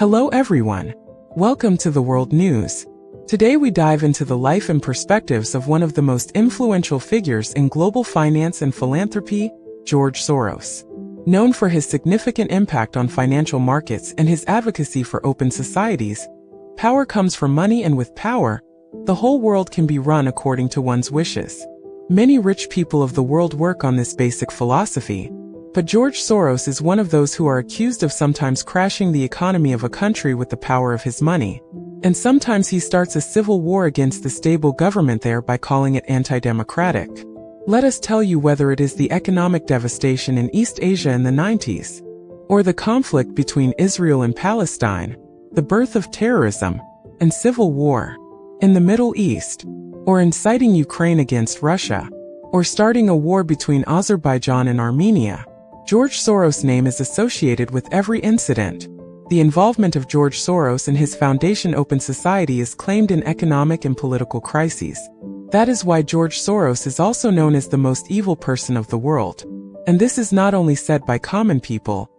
Hello everyone. Welcome to the World News. Today we dive into the life and perspectives of one of the most influential figures in global finance and philanthropy, George Soros. Known for his significant impact on financial markets and his advocacy for open societies, power comes from money, and with power, the whole world can be run according to one's wishes. Many rich people of the world work on this basic philosophy, but George Soros is one of those who are accused of sometimes crashing the economy of a country with the power of his money. And sometimes he starts a civil war against the stable government there by calling it anti-democratic. Let us tell you whether it is the economic devastation in East Asia in the 90s, or the conflict between Israel and Palestine, the birth of terrorism and civil war in the Middle East, or inciting Ukraine against Russia, or starting a war between Azerbaijan and Armenia. George Soros' name is associated with every incident. The involvement of George Soros and his foundation Open Society is claimed in economic and political crises. That is why George Soros is also known as the most evil person of the world. And this is not only said by common people,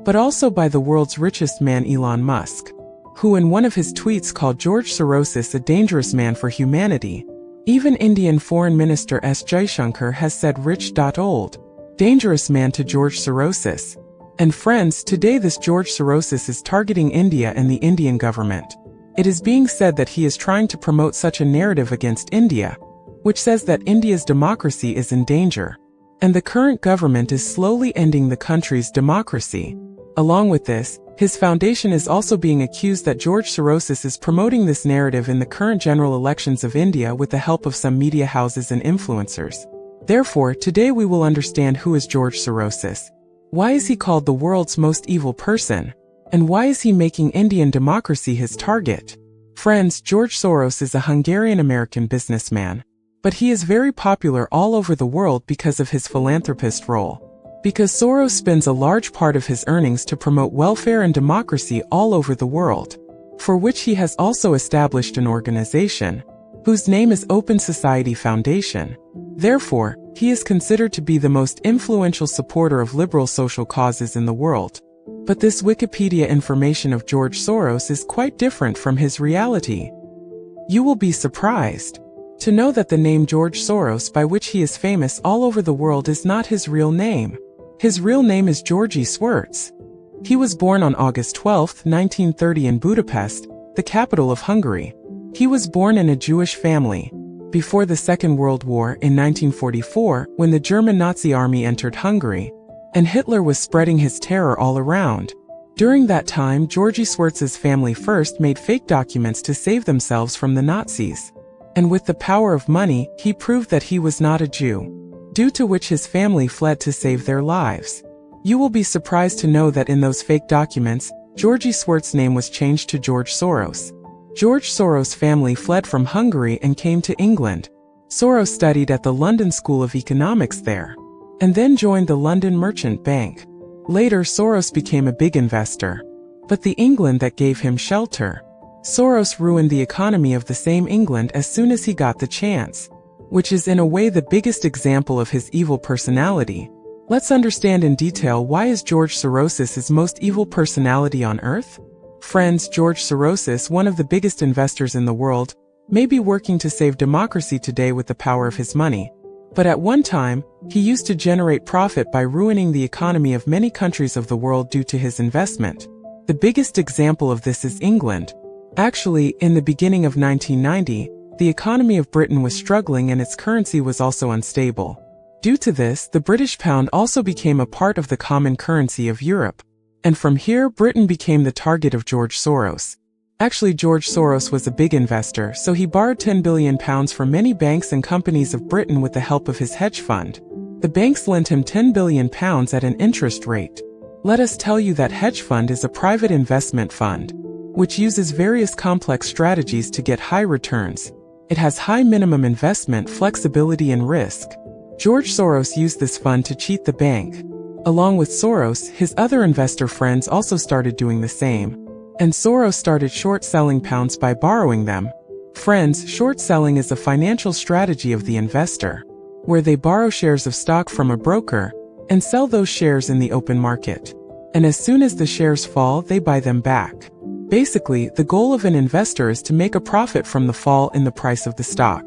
but also by the world's richest man Elon Musk, who in one of his tweets called George Soros a dangerous man for humanity. Even Indian Foreign Minister S. Jaishankar has said rich.old. Dangerous man to George Soros. And friends, today this George Soros is targeting India and the Indian government. It is being said that he is trying to promote such a narrative against India, which says that India's democracy is in danger, and the current government is slowly ending the country's democracy. Along with this, his foundation is also being accused that George Soros is promoting this narrative in the current general elections of India with the help of some media houses and influencers. Therefore, today we will understand who is George Soros, why is he called the world's most evil person, and why is he making Indian democracy his target. Friends, George Soros is a Hungarian-American businessman, but he is very popular all over the world because of his philanthropist role. Because Soros spends a large part of his earnings to promote welfare and democracy all over the world, for which he has also established an organization, whose name is Open Society Foundation. Therefore, he is considered to be the most influential supporter of liberal social causes in the world. But this Wikipedia information of George Soros is quite different from his reality. You will be surprised to know that the name George Soros, by which he is famous all over the world, is not his real name. His real name is Georgi Swerts. He was born on August 12, 1930 in Budapest, the capital of Hungary. He was born in a Jewish family before the Second World War in 1944, when the German Nazi army entered Hungary, and Hitler was spreading his terror all around. During that time, Georgi Swerts' family first made fake documents to save themselves from the Nazis. And with the power of money, he proved that he was not a Jew, due to which his family fled to save their lives. You will be surprised to know that in those fake documents, Georgi Swerts' name was changed to George Soros. George Soros' family fled from Hungary and came to England. Soros studied at the London School of Economics there, and then joined the London Merchant Bank. Later, Soros became a big investor. But the England that gave him shelter, Soros ruined the economy of the same England as soon as he got the chance, which is in a way the biggest example of his evil personality. Let's understand in detail why is George Soros his most evil personality on earth? Friends, George Soros, one of the biggest investors in the world, may be working to save democracy today with the power of his money. But at one time, he used to generate profit by ruining the economy of many countries of the world due to his investment. The biggest example of this is England. Actually, in the beginning of 1990, the economy of Britain was struggling and its currency was also unstable. Due to this, the British pound also became a part of the common currency of Europe. And from here, Britain became the target of George Soros. Actually, George Soros was a big investor, so he borrowed £10 billion from many banks and companies of Britain with the help of his hedge fund. The banks lent him £10 billion at an interest rate. Let us tell you that hedge fund is a private investment fund, which uses various complex strategies to get high returns. It has high minimum investment, flexibility, and risk. George Soros used this fund to cheat the bank. Along with Soros, his other investor friends also started doing the same. And Soros started short-selling pounds by borrowing them. Friends, short-selling is a financial strategy of the investor, where they borrow shares of stock from a broker and sell those shares in the open market. And as soon as the shares fall, they buy them back. Basically, the goal of an investor is to make a profit from the fall in the price of the stock.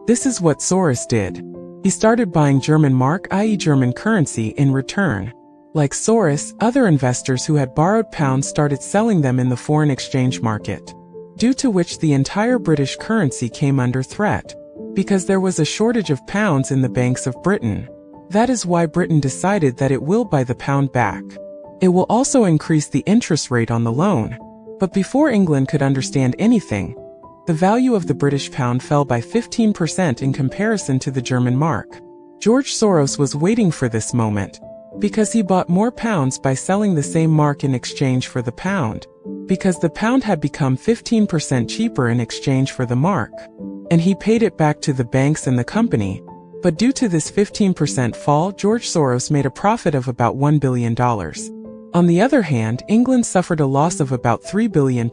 This is what Soros did. He started buying German mark, i.e. German currency, in return. Like Soros, other investors who had borrowed pounds started selling them in the foreign exchange market, due to which the entire British currency came under threat, because there was a shortage of pounds in the banks of Britain. That is why Britain decided that it will buy the pound back. It will also increase the interest rate on the loan. But before England could understand anything, the value of the British pound fell by 15% in comparison to the German mark. George Soros was waiting for this moment, because he bought more pounds by selling the same mark in exchange for the pound, because the pound had become 15% cheaper in exchange for the mark, and he paid it back to the banks and the company. But due to this 15% fall, George Soros made a profit of about $1 billion. On the other hand, England suffered a loss of about £3 billion,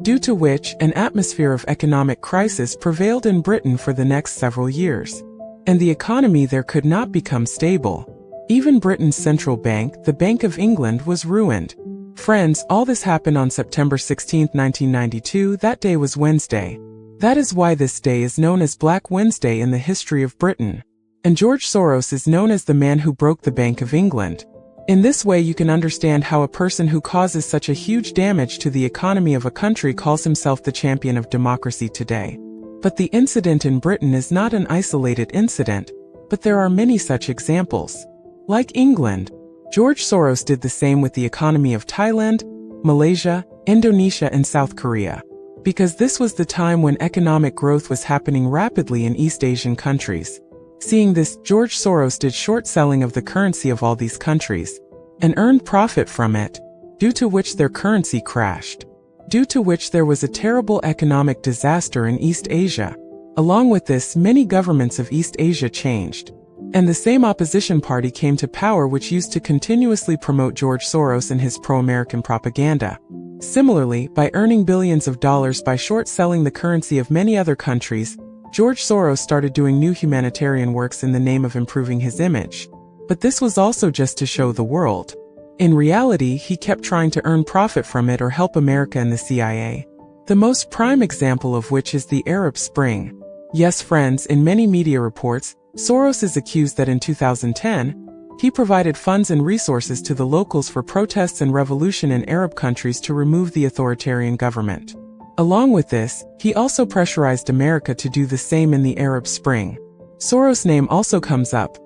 due to which an atmosphere of economic crisis prevailed in Britain for the next several years, and the economy there could not become stable. Even Britain's central bank, the Bank of England, was ruined. Friends, all this happened on September 16, 1992. That day was Wednesday. That is why this day is known as Black Wednesday in the history of Britain. And George Soros is known as the man who broke the Bank of England. In this way you can understand how a person who causes such a huge damage to the economy of a country calls himself the champion of democracy today. But the incident in Britain is not an isolated incident, but there are many such examples. Like England, George Soros did the same with the economy of Thailand, Malaysia, Indonesia and South Korea. Because this was the time when economic growth was happening rapidly in East Asian countries. Seeing this, George Soros did short selling of the currency of all these countries, and earned profit from it, due to which their currency crashed. Due to which there was a terrible economic disaster in East Asia. Along with this, many governments of East Asia changed. And the same opposition party came to power which used to continuously promote George Soros and his pro-American propaganda. Similarly, by earning billions of dollars by short selling the currency of many other countries, George Soros started doing new humanitarian works in the name of improving his image. But this was also just to show the world. In reality, he kept trying to earn profit from it or help America and the CIA. The most prime example of which is the Arab Spring. Yes, friends, in many media reports, Soros is accused that in 2010, he provided funds and resources to the locals for protests and revolution in Arab countries to remove the authoritarian government. Along with this, he also pressurized America to do the same in the Arab Spring. Soros' name also comes up,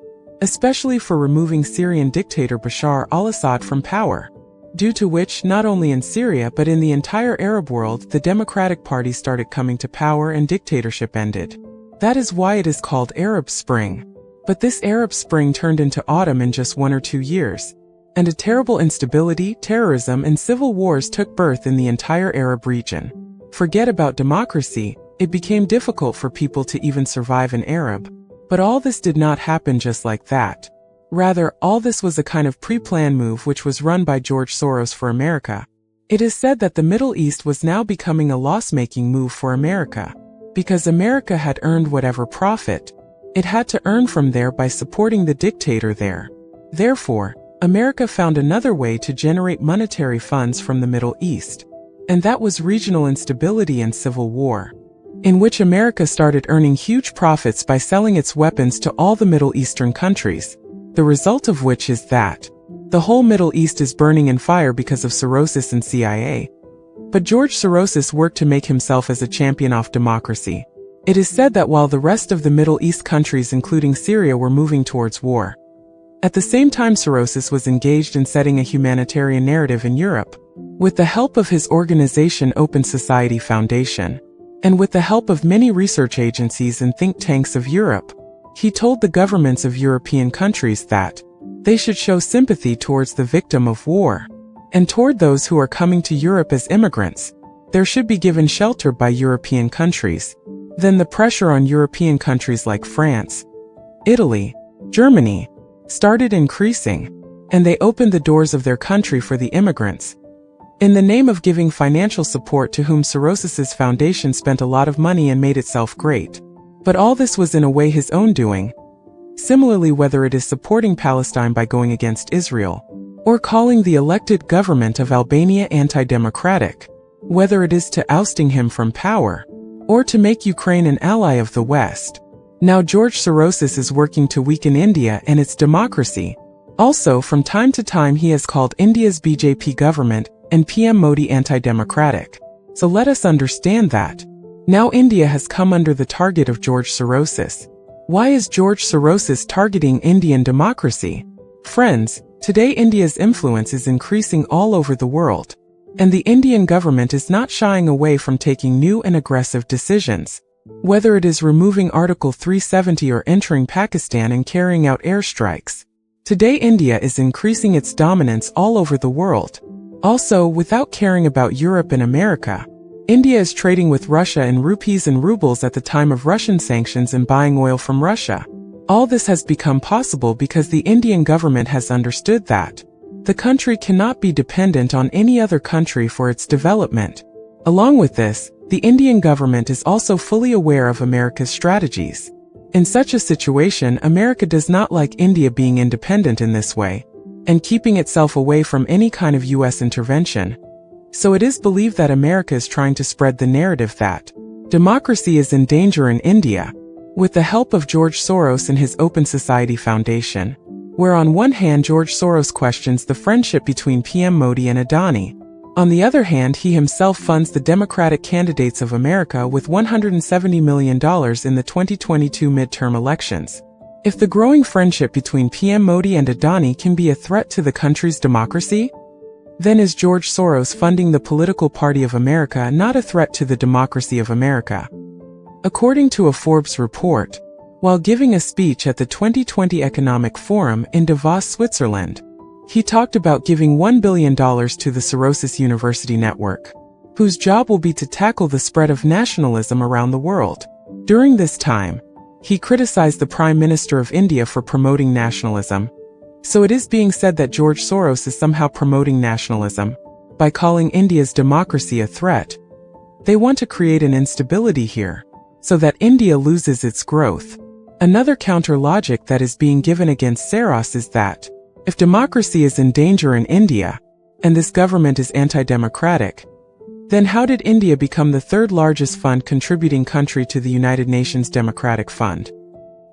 especially for removing Syrian dictator Bashar al-Assad from power, due to which not only in Syria but in the entire Arab world the Democratic Party started coming to power and dictatorship ended. That is why it is called Arab Spring. But this Arab Spring turned into autumn in just 1 or 2 years, and a terrible instability, terrorism and civil wars took birth in the entire Arab region. Forget about democracy, it became difficult for people to even survive in Arab. But all this did not happen just like that. Rather, all this was a kind of pre-planned move which was run by George Soros for America. It is said that the Middle East was now becoming a loss-making move for America. Because America had earned whatever profit it had to earn from there by supporting the dictator there. Therefore, America found another way to generate monetary funds from the Middle East. And that was regional instability and civil war, in which America started earning huge profits by selling its weapons to all the Middle Eastern countries. The result of which is that the whole Middle East is burning in fire because of Soros and CIA. But George Soros worked to make himself as a champion of democracy. It is said that while the rest of the Middle East countries including Syria were moving towards war, at the same time Soros was engaged in setting a humanitarian narrative in Europe, with the help of his organization Open Society Foundation, and with the help of many research agencies and think tanks of Europe. He told the governments of European countries that they should show sympathy towards the victim of war, and toward those who are coming to Europe as immigrants. There should be given shelter by European countries. Then the pressure on European countries like France, Italy, Germany, started increasing, and they opened the doors of their country for the immigrants, in the name of giving financial support to whom Soros' foundation spent a lot of money and made itself great. But all this was in a way his own doing. Similarly, whether it is supporting Palestine by going against Israel, or calling the elected government of Albania anti-democratic, whether it is to ousting him from power, or to make Ukraine an ally of the West. Now George Soros is working to weaken India and its democracy. Also, from time to time he has called India's BJP government and PM Modi anti-democratic. So let us understand that. Now India has come under the target of George Soros. Why is George Soros targeting Indian democracy? Friends, today India's influence is increasing all over the world. And the Indian government is not shying away from taking new and aggressive decisions. Whether it is removing Article 370 or entering Pakistan and carrying out airstrikes. Today India is increasing its dominance all over the world. Also, without caring about Europe and America, India is trading with Russia in rupees and rubles at the time of Russian sanctions and buying oil from Russia. All this has become possible because the Indian government has understood that the country cannot be dependent on any other country for its development. Along with this, the Indian government is also fully aware of America's strategies. In such a situation, America does not like India being independent in this way, and keeping itself away from any kind of US intervention. So it is believed that America is trying to spread the narrative that democracy is in danger in India, with the help of George Soros and his Open Society Foundation, where on one hand George Soros questions the friendship between PM Modi and Adani. On the other hand, he himself funds the Democratic candidates of America with $170 million in the 2022 midterm elections. If the growing friendship between PM Modi and Adani can be a threat to the country's democracy, then is George Soros funding the political party of America not a threat to the democracy of America? According to a Forbes report, while giving a speech at the 2020 Economic Forum in Davos, Switzerland, he talked about giving $1 billion to the Soros University Network, whose job will be to tackle the spread of nationalism around the world. During this time, he criticized the Prime Minister of India for promoting nationalism. So it is being said that George Soros is somehow promoting nationalism by calling India's democracy a threat. They want to create an instability here, so that India loses its growth. Another counter-logic that is being given against Soros is that if democracy is in danger in India, and this government is anti-democratic, then how did India become the third largest fund contributing country to the United Nations Democratic Fund?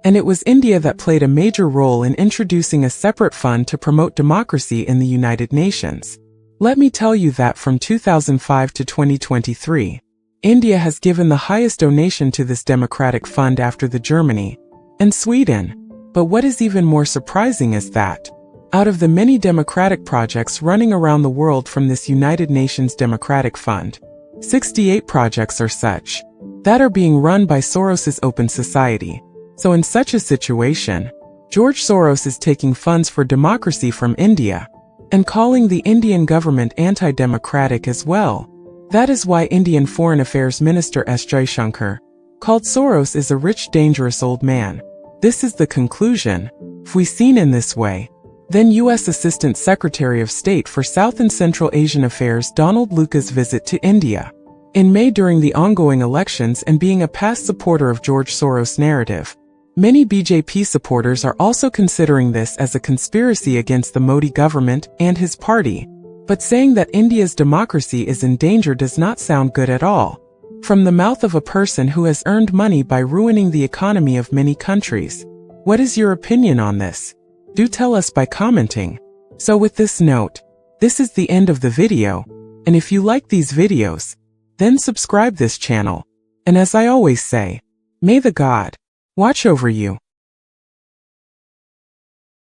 And it was India that played a major role in introducing a separate fund to promote democracy in the United Nations. Let me tell you that from 2005 to 2023, India has given the highest donation to this democratic fund after the Germany and Sweden. But what is even more surprising is that, out of the many democratic projects running around the world from this United Nations Democratic Fund, 68 projects are such that are being run by Soros's Open Society. So in such a situation, George Soros is taking funds for democracy from India and calling the Indian government anti-democratic as well. That is why Indian Foreign Affairs Minister S. Jaishankar called Soros is a rich, dangerous old man. This is the conclusion. If we seen in this way, then U.S. Assistant Secretary of State for South and Central Asian Affairs Donald Lucas' visit to India in May during the ongoing elections and being a past supporter of George Soros' narrative. Many BJP supporters are also considering this as a conspiracy against the Modi government and his party. But saying that India's democracy is in danger does not sound good at all. From the mouth of a person who has earned money by ruining the economy of many countries. What is your opinion on this? Do tell us by commenting. So with this note, this is the end of the video. And if you like these videos, then subscribe this channel. And as I always say, may the God watch over you.